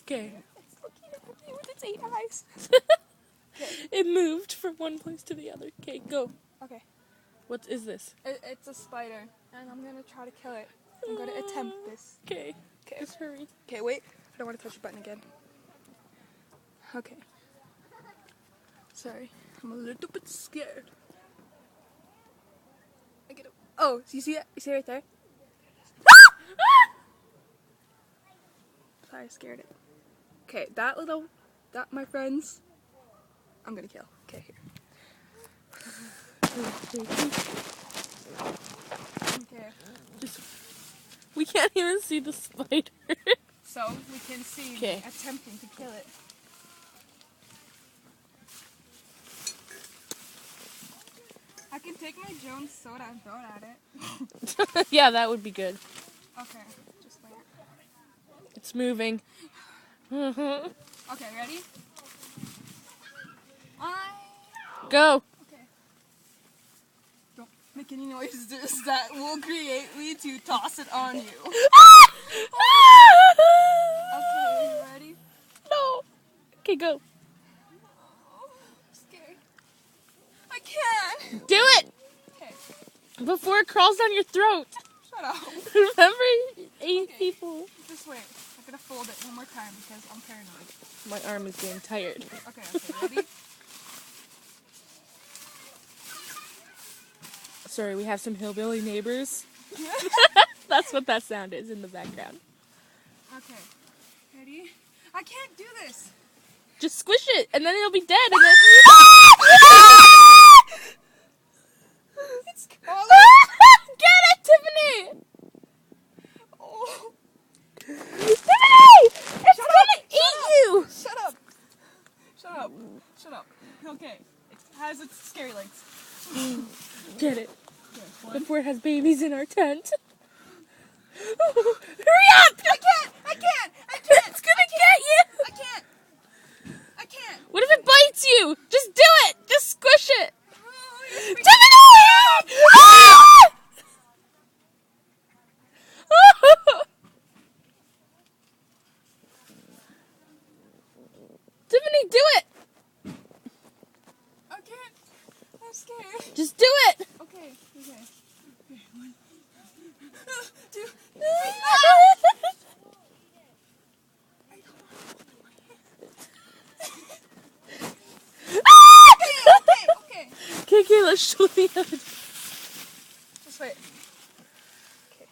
Okay. It's looking at me with its 8 eyes. It moved from one place to the other. Okay, go. Okay. What is this? It's a spider, and I'm gonna try to kill it. I'm gonna attempt this. Okay. Okay. Just hurry. Okay, wait. I don't want to touch the button again. Okay. Sorry. I'm a little bit scared. I get it. Oh, so you see it? You see it right there? Sorry, I scared it. Okay, that, my friends, I'm gonna kill. Okay, here. Okay. We can't even see the spider. So, we can see me Okay. attempting to kill it. I can take my Jones soda and throw it at it. Yeah, that would be good. Okay, just wait. It's moving. Okay, ready? Go. Okay. Don't make any noises that will create me to toss it on you. Okay, ready? No. Okay, go. I'm scared. I can't. Do it Okay, before it crawls down your throat. shut up. Remember, 8 people. Just wait. I'm gonna fold it one more time because I'm paranoid. My arm is getting tired. Okay, ready? Sorry, we have some hillbilly neighbors. That's what that sound is in the background. Okay, ready? I can't do this. Just squish it, and then it'll be dead. And then It's crawling. get it, Tiffany! Oh, Tiffany! It's gonna eat you! shut up. Shut up. Shut up. Okay, it has its scary legs. Get it Okay, one. before it has babies in our tent. Hurry up! I can't. It's gonna get you! I can't. What if it bites you? Just do it! Just squish it! Oh, you're freaking- Tiffany! Ah! Tiffany, do it! I can't. I'm scared. Just do it! Okay. Okay, 1, 2, 3. Okay. Okay, let's show the other. Just wait. Okay.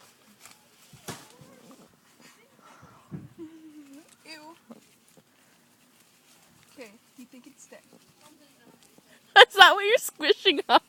Ew. Okay, you think it's dead? Is that what you're squishing on?